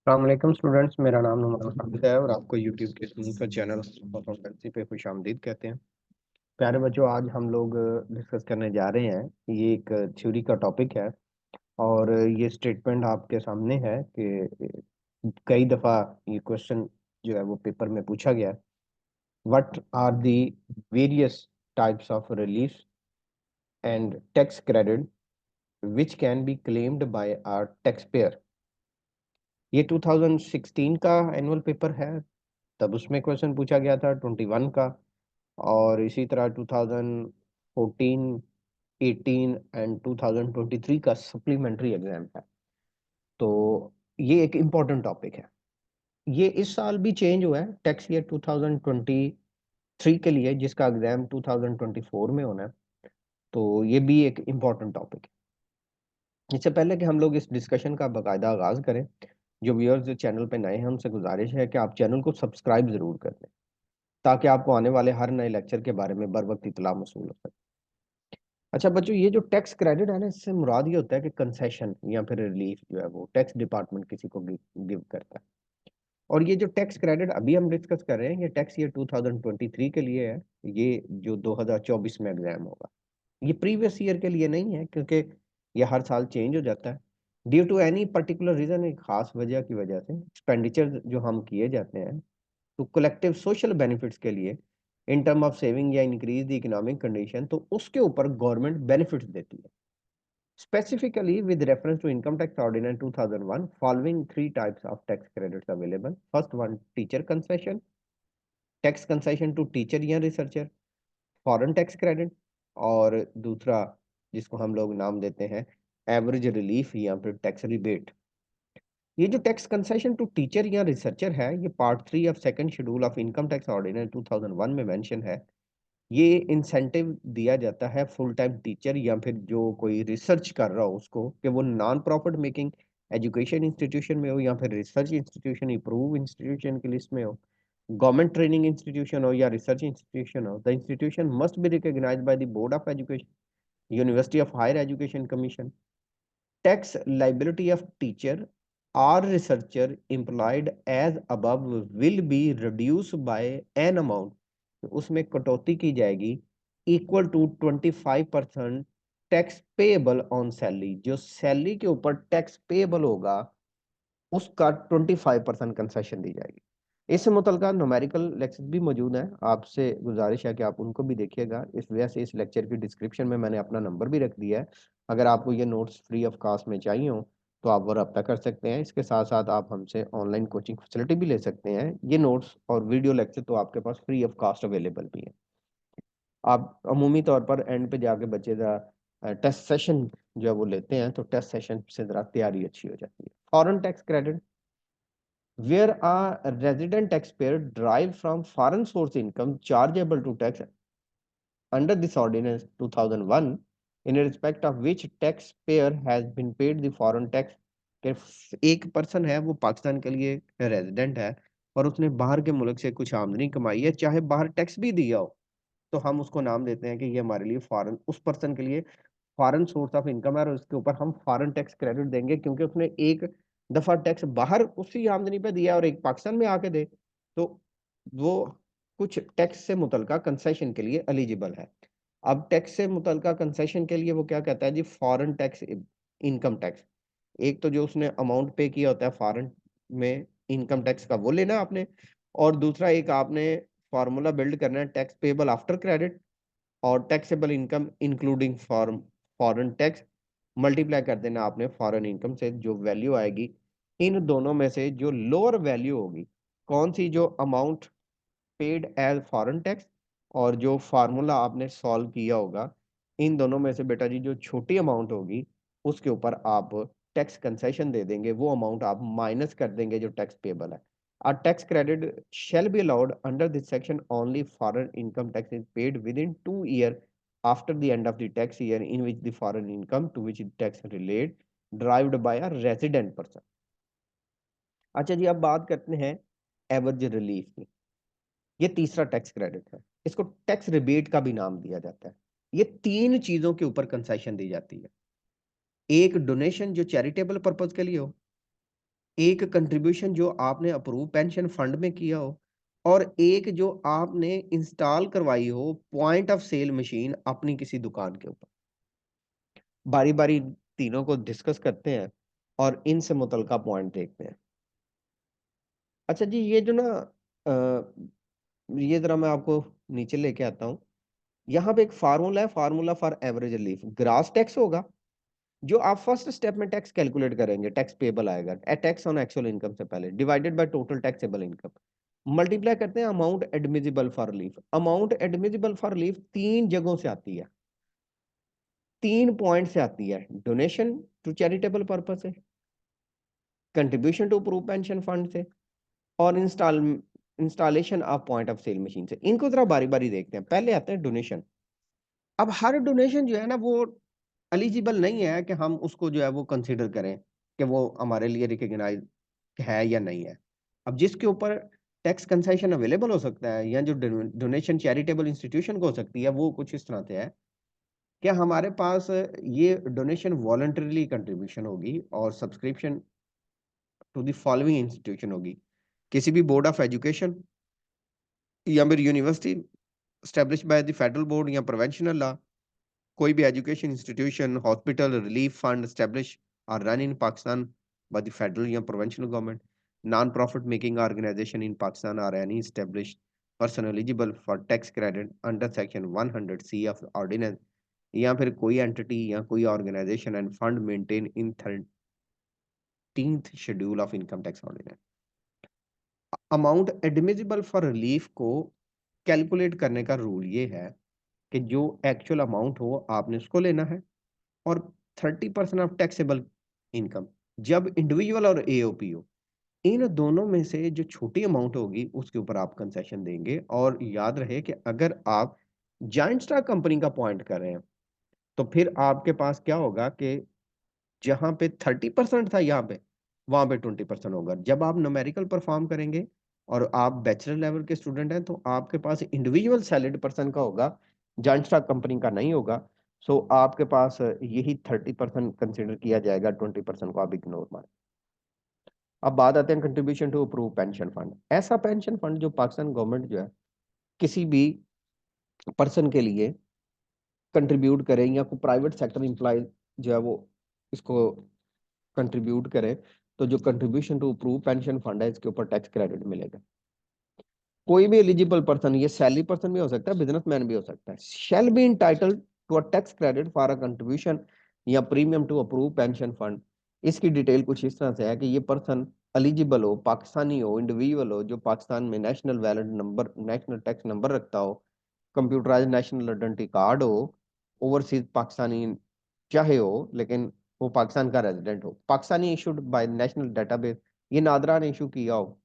अस्सलाम स्टूडेंट्स, मेरा नाम नुमान हामिद है और आपको यूट्यूब के स्मूथ चैनल अकाउंटेंसी पे खुश आमदीद कहते हैं। प्यारे बच्चों, आज हम लोग डिस्कस करने जा रहे हैं। ये एक थ्योरी का टॉपिक है और ये स्टेटमेंट आपके सामने है कि कई दफ़ा ये क्वेश्चन जो है वो पेपर में पूछा गया है। What are the various types of relief and tax credit which can be claimed by our tax payer. ये 2016 का एनुअल पेपर है, तब उसमें क्वेश्चन पूछा गया था 21 का। और इसी तरह 2014, 18 एंड 2023 का सप्लीमेंट्री एग्जाम है। तो ये एक इम्पोर्टेंट टॉपिक है। ये इस साल भी चेंज हुआ है टैक्स ईयर 2023 के लिए, जिसका एग्जाम 2024 में होना है। तो ये भी एक इम्पोर्टेंट टॉपिक है। इससे पहले कि हम लोग इस डिस्कशन का बाकायदा आगाज करें, जो व्यूअर्स जो चैनल पे नए हैं उनसे गुजारिश है कि आप चैनल को सब्सक्राइब जरूर कर दें, ताकि आपको आने वाले हर नए लेक्चर के बारे में बर वक्त इतला मौसूल हो सके। अच्छा बच्चों, ये जो टैक्स क्रेडिट है ना, इससे मुराद ये होता है कि कंसेशन या फिर रिलीफ जो है वो टैक्स डिपार्टमेंट किसी को गिव करता है। और ये जो टैक्स क्रेडिट अभी हम डिस्कस कर रहे हैं, ये टैक्स ईयर 2023 के लिए है। ये जो 2024 में एग्जाम होगा, ये प्रीवियस ईयर के लिए नहीं है, क्योंकि ये हर साल चेंज हो जाता है due to any particular reason. एक खास वजह की वजह से एक्सपेंडिचर जो हम किए जाते हैं तो कलेक्टिव सोशल बेनिफिट्स के लिए, इन टर्म ऑफ सेविंग या इंक्रीज द इकोनॉमिक कंडीशन, तो उसके ऊपर गवर्नमेंट बेनिफिट्स देती है। Specifically with reference to income tax ordinance 2001, following three types of tax credits available. First one, teacher concession, tax concession to teacher या researcher, foreign tax credit. और दूसरा, जिसको हम लोग नाम देते हैं एवरेज रिलीफ या फिर टैक्स रिबेट। ये जो टैक्स कंसेशन टू टीचर या रिसर्चर है, ये part 3 of second schedule of income tax ordinance 2001 में मेंशन है। ये इंसेंटिव दिया जाता है फुल टाइम टीचर या फिर जो कोई रिसर्च कर रहा हो उसको, कि वो non profit making education institution में हो या फिर रिसर्च इंस्टीट्यूशन अप्रूव इंस्टीट्यूशन की लिस्ट में हो, गवर्नमेंट ट्रेनिंग इंस्टीट्यूशन हो या रिसर्च इंस्टीट्यूशन हो। The institution must be recognised by the board of education, university of higher education commission. Tax liability of teacher or researcher employed as above will be reduced by an amount, तो उसमें कटौती की जाएगी equal to 25% tax payable on salary. जो salary के ऊपर tax payable होगा उसका 25% कंसेशन दी जाएगी। इससे मुतल्लिका न्यूमेरिकल लेक्चर भी मौजूद हैं, आपसे गुजारिश है कि आप उनको भी देखिएगा। इस वजह से इस लेक्चर की डिस्क्रिप्शन में मैंने अपना नंबर भी रख दिया है। अगर आपको ये नोट्स फ्री ऑफ कास्ट में चाहिए हो तो आप वो रब्ता कर सकते हैं। इसके साथ साथ आप हमसे ऑनलाइन कोचिंग फैसिलिटी भी ले सकते हैं। ये नोट्स और वीडियो लेक्चर तो आपके पास फ्री ऑफ कास्ट अवेलेबल भी है। आप अमूमी तौर पर एंड पे जाके बच्चे ज़रा टेस्ट सेशन जो है वो लेते हैं, तो टेस्ट सेशन से ज़रा तैयारी अच्छी हो जाती है। Foreign tax credit, where a resident taxpayer derived from foreign source income chargeable to tax under this ordinance 2001, in respect of which taxpayer has been paid the foreign tax। कि एक person है, वो पाकिस्तान के लिए रेजिडेंट है और उसने बाहर के मुल्क से कुछ आमदनी कमाई है, चाहे बाहर टैक्स भी दिया हो, तो हम उसको नाम देते हैं कि ये हमारे लिए फॉरेन, उस पर्सन के लिए फॉरेन सोर्स ऑफ इनकम है और उसके ऊपर हम फॉरेन टैक्स क्रेडिट देंगे, क्योंकि उसने एक दफा टैक्स बाहर उसी आमदनी पे दिया और एक पाकिस्तान में आके दे, तो वो कुछ टैक्स से मुतलका कंसेशन के लिए एलिजिबल है। अब टैक्स से मुतलका कंसेशन के लिए वो क्या कहता है जी, फॉरेन टैक्स, इनकम टैक्स। एक तो जो उसने अमाउंट पे किया होता है फॉरेन में इनकम टैक्स का, वो लेना आपने। और दूसरा, एक आपने फार्मूला बिल्ड करना है टैक्स पेबल आफ्टर क्रेडिट और taxable income including foreign tax, multiply कर देना आपने फॉरेन इनकम से। जो वैल्यू आएगी इन दोनों में से जो लोअर वैल्यू होगी, कौन सी, जो amount paid as foreign tax और जो फार्मूला आपने सॉल्व किया होगा, इन दोनों में से बेटा जी जो छोटी अमाउंट होगी उसके ऊपर आप टैक्स कंसेशन दे देंगे, वो अमाउंट आप माइनस कर देंगे जो टैक्स पेबल है। A tax credit shall be allowed under this section only foreign income tax is paid within 2 years after the end of the tax year in which the foreign income to which the tax relate derived by a resident person। अच्छा जी, अब बात करते हैं average relief की। ये तीसरा tax credit है, इसको टैक्स रिबेट का भी नाम दिया जाता है। ये तीन चीजों के ऊपर कंसेशन दी जाती है। एक, डोनेशन जो चैरिटेबल पर्पज के लिए हो। एक कंट्रीब्यूशन जो आपने अप्रूव पेंशन फंड में किया हो और एक जो आपने इंस्टॉल करवाई हो पॉइंट ऑफ सेल मशीन अपनी किसी दुकान के ऊपर। बारी बारी तीनों को डिस्कस करते हैं और इनसे मुतलका पॉइंट देखते हैं। अच्छा जी, ये जो ना ये जरा मैं आपको नीचे लेके आता हूँ। यहाँ पे एक फार्मूला है, formula for average relief. Grass tax होगा जो आप फर्स्ट स्टेप में टैक्स कैलकुलेट करेंगे, टैक्स पेबल आएगा टैक्स ऑन एक्चुअल इनकम से पहले, divided by total taxable income, multiply करते हैं amount admissible for relief. Amount admissible for relief तीन जगहों से आती है, 3 पॉइंट से आती है। डोनेशन टू चैरिटेबल पर्पस से, contribution to approve pension fund से, और installation of point of sale machine से। इनको जरा बारी बारी देखते हैं। पहले आते हैं डोनेशन। अब हर डोनेशन जो है ना वो एलिजिबल नहीं है कि हम उसको जो है वो कंसीडर करें कि वो हमारे लिए रिकग्नाइज है या नहीं है। अब जिसके ऊपर टैक्स कंसेशन अवेलेबल हो सकता है या जो डोनेशन चैरिटेबल इंस्टीट्यूशन को हो सकती है, वो कुछ इस तरह से है कि हमारे पास ये डोनेशन वॉलंटरीली कंट्रीब्यूशन होगी और subscription to the following institution होगी। किसी भी बोर्ड ऑफ एजुकेशन या फिर university established by the federal board या प्रोविंशियल लॉ, कोई भी education institution, hospital, relief fund established or run in Pakistan by the federal या provincial government, non-profit making organization in Pakistan or any established person eligible for tax credit under section 100C of the ordinance, या फिर कोई entity या कोई organization and fund maintained in 13th schedule of income tax ordinance। Amount admissible for relief को calculate करने का rule ये है कि जो एक्चुअल अमाउंट हो आपने उसको लेना है, और 30% ऑफ टैक्सेबल इनकम। जब इंडिविजुअल और एओपी हो, इन दोनों में से जो छोटी अमाउंट होगी उसके ऊपर आप कंसेशन देंगे। और याद रहे कि अगर आप जॉइंट स्टॉक कंपनी का पॉइंट कर रहे हैं तो फिर आपके पास क्या होगा कि जहां पे 30% था यहाँ पे, वहां पे 20% होगा। जब आप न्यूमेरिकल परफॉर्म करेंगे और आप बैचलर लेवल के स्टूडेंट हैं तो आपके पास इंडिविजुअल सैलरीड पर्सन का होगा, जॉइंट स्टॉक कंपनी का नहीं होगा। सो आपके पास यही 30% कंसिडर किया जाएगा, 20% को आप इग्नोर मारें। अब बात आते हैं contribution to approve pension fund. ऐसा पेंशन फंड जो पाकिस्तान गवर्नमेंट जो है किसी भी पर्सन के लिए कंट्रीब्यूट करे, या कोई प्राइवेट सेक्टर एम्प्लॉय जो है वो इसको कंट्रीब्यूट करें, तो जो contribution to approve pension fund है इसके ऊपर टैक्स क्रेडिट मिलेगा। कोई भी एलिजिबल पर्सन, ये सैलरी पर्सन भी हो सकता है, बिजनेसमैन भी हो सकता है, shall be entitled to a tax credit for a contribution या premium to approve pension fund. इसकी डिटेल कुछ इस तरह से है कि ये पर्सन एलिजिबल हो, पाकिस्तानी हो, इंडिविजुअल हो, जो पाकिस्तान में national valid number, national tax number रखता हो, कंप्यूटराइज नेशनल आइडेंटिटी कार्ड हो, ओवरसीज पाकिस्तानी चाहे हो लेकिन वो पाकिस्तान का रेजिडेंट हो, Pakistani issued by national database, ये नादरा ने इशू किया हो।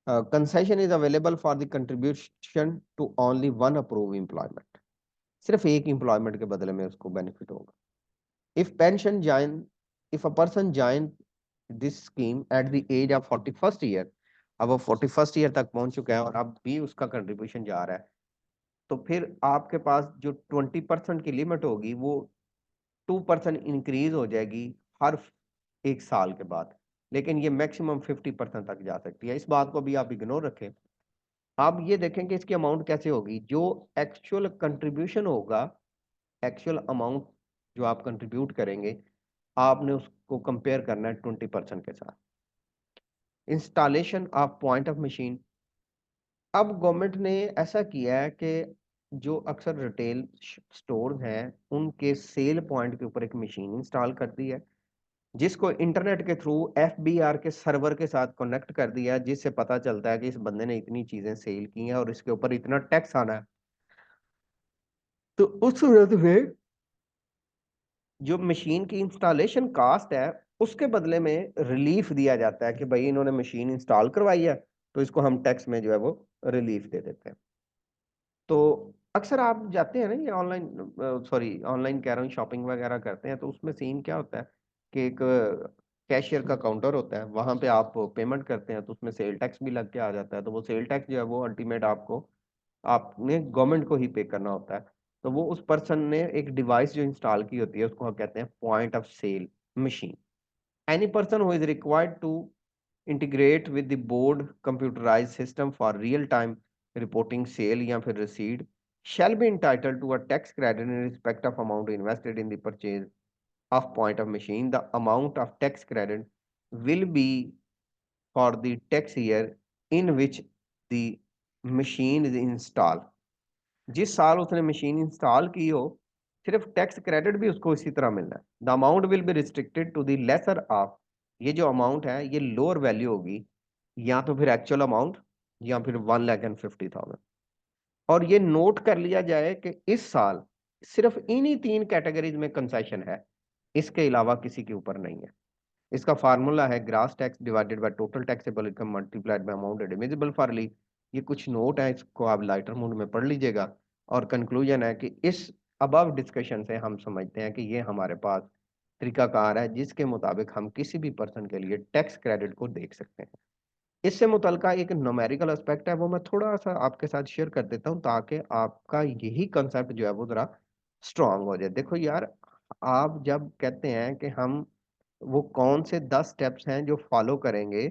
Concession is available for the contribution to only one approve employment. सिर्फ एक एम्प्लॉयमेंट के बदले में उसको बेनिफिट होगा। If pension join, if a person join this scheme at the as of 41st year, अब वो 41st ईयर तक पहुंच चुका है और अब भी उसका कंट्रीब्यूशन जा रहा है, तो फिर आपके पास जो 20% की लिमिट होगी वो 2% इंक्रीज हो जाएगी हर 1 साल के बाद। लेकिन ये मैक्सिमम 50% तक जा सकती है। इस बात को भी आप इग्नोर रखें। आप ये देखें कि इसकी अमाउंट कैसे होगी। जो एक्चुअल कंट्रीब्यूशन होगा, एक्चुअल अमाउंट जो आप कंट्रीब्यूट करेंगे, आपने उसको कंपेयर करना है 20% के साथ। Installation of point of machine. अब गवर्नमेंट ने ऐसा किया है कि जो अक्सर रिटेल स्टोर हैं उनके सेल पॉइंट के ऊपर एक मशीन इंस्टॉल कर दी है, जिसको इंटरनेट के थ्रू एफबीआर के सर्वर के साथ कनेक्ट कर दिया है, जिससे पता चलता है कि इस बंदे ने इतनी चीजें सेल की हैं और इसके ऊपर इतना टैक्स आना है। तो उस सूरत में जो मशीन की इंस्टॉलेशन कास्ट है उसके बदले में रिलीफ दिया जाता है कि भाई इन्होंने मशीन इंस्टॉल करवाई है तो इसको हम टैक्स में जो है वो रिलीफ दे देते हैं। तो अक्सर आप जाते हैं ना ये ऑनलाइन, सॉरी ऑनलाइन कह रहा हूँ, शॉपिंग वगैरह करते हैं तो उसमें सीन क्या होता है कि एक कैशियर का काउंटर होता है, वहां पे आप पेमेंट करते हैं तो उसमें सेल टैक्स भी लग के आ जाता है। तो वो सेल टैक्स जो है वो अल्टीमेट आपको, आपने गवर्नमेंट को ही पे करना होता है। तो वो उस पर्सन ने एक डिवाइस जो इंस्टॉल की होती है उसको हम कहते हैं point of sale machine. Any person who is required to integrate with the board computerized system for real time reporting sale या फिर receipt shall be entitled to a tax credit in respect of amount invested in the purchase of point of machine. The amount of tax credit will be for the tax year in which the machine is installed. जिस साल उसने machine install की हो सिर्फ tax credit भी उसको इसी तरह मिलना है। The amount will be restricted to the lesser of, ये जो अमाउंट है ये लोअर वैल्यू होगी, या तो फिर एक्चुअल अमाउंट या फिर 1,50,000। और ये नोट कर लिया जाए कि इस साल सिर्फ इन्हीं 3 कैटेगरीज में कंसेशन है, इसके अलावा किसी के ऊपर नहीं है। इसका फार्मूला है grass tax divided by total taxable income multiplied by amount admissible for leave. ये कुछ नोट है, इसको आप लाइटर मोड में पढ़ लीजिएगा। और कंक्लूजन है कि इस अबव डिस्कशन से हम समझते हैं कि ये हमारे पास तरीकाकार है जिसके मुताबिक हम किसी भी पर्सन के लिए टैक्स क्रेडिट को देख सकते हैं। इससे मुतलका एक न्यूमेरिकल एस्पेक्ट है, वो मैं थोड़ा सा आपके साथ शेयर कर देता हूँ ताकि आपका यही कंसेप्ट जो है वो जरा स्ट्रांग हो जाए। देखो यार, आप जब कहते हैं कि हम वो कौन से 10 स्टेप्स हैं जो फॉलो करेंगे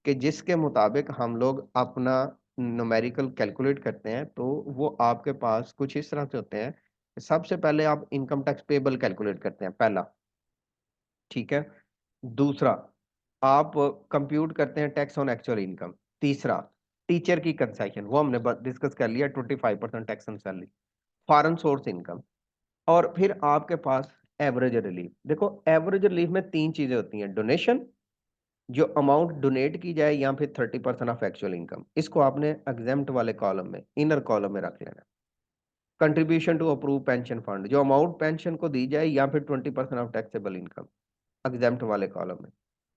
कि जिसके मुताबिक हम लोग अपना न्यूमेरिकल कैलकुलेट करते हैं, तो वो आपके पास कुछ इस तरह से होते हैं। सबसे पहले आप इनकम टैक्स पेबल कैलकुलेट करते हैं, पहला, ठीक है। दूसरा, आप कंप्यूट करते हैं टैक्स ऑन एक्चुअल इनकम। तीसरा, टीचर की कंसेशन, वो हमने डिस्कस कर लिया, 25% tax on salary. Foreign source income. और फिर आपके पास एवरेज रिलीफ। देखो एवरेज रिलीफ में 3 चीजें होती हैं, डोनेशन, जो अमाउंट डोनेट की जाए, या फिर 30% ऑफ एक्चुअल इनकम। इसको आपने एग्जेम्प्ट वाले कॉलम में, इनर कॉलम में रख लेना। Contribution to approve pension fund, जो अमाउंट पेंशन को दी जाए, या फिर 20% ऑफ टैक्सेबल इनकम, एग्जेम्प्ट वाले कॉलम में।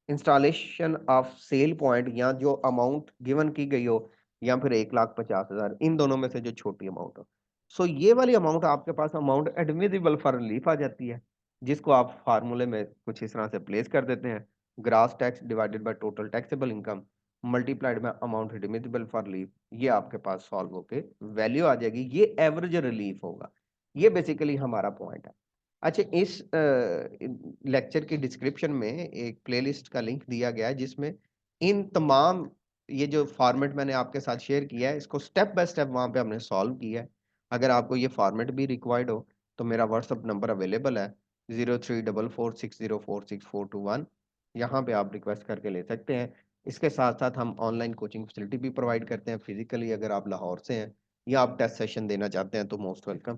इंस्टॉलेशन ऑफ सेल पॉइंट, या जो अमाउंट गिवन की गई हो, या फिर 1,50,000, इन दोनों में से जो छोटी अमाउंट हो। सो ये वाली अमाउंट आपके पास अमाउंट एडमिसिबल फॉर रिलीफ आ जाती है, जिसको आप फार्मूले में कुछ इस तरह से प्लेस कर देते हैं। Grass tax divided by total taxable income multiplied by amount admissible for relief, ये आपके पास सॉल्व होके वैल्यू आ जाएगी। ये एवरेज रिलीफ होगा। ये बेसिकली हमारा पॉइंट है। अच्छा, इस लेक्चर की डिस्क्रिप्शन में एक प्लेलिस्ट का लिंक दिया गया है जिसमें इन तमाम, ये जो फॉर्मेट मैंने आपके साथ शेयर किया है, इसको स्टेप बाय स्टेप वहां पे हमने सॉल्व किया है। अगर आपको ये फॉर्मेट भी रिक्वायर्ड हो तो मेरा व्हाट्सअप नंबर अवेलेबल है 0344604641। यहाँ पे आप रिक्वेस्ट करके ले सकते हैं। इसके साथ साथ हम ऑनलाइन कोचिंग फैसिलिटी भी प्रोवाइड करते हैं फिजिकली, अगर आप लाहौर से हैं या आप टेस्ट सेशन देना चाहते हैं तो मोस्ट वेलकम।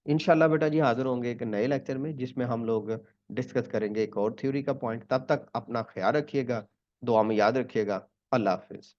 इंशाल्लाह बेटा जी हाजिर होंगे एक नए लेक्चर में जिसमें हम लोग डिस्कस करेंगे एक और थ्योरी का पॉइंट। तब तक अपना ख्याल रखिएगा, दुआ में याद रखिएगा। अल्लाह हाफिज।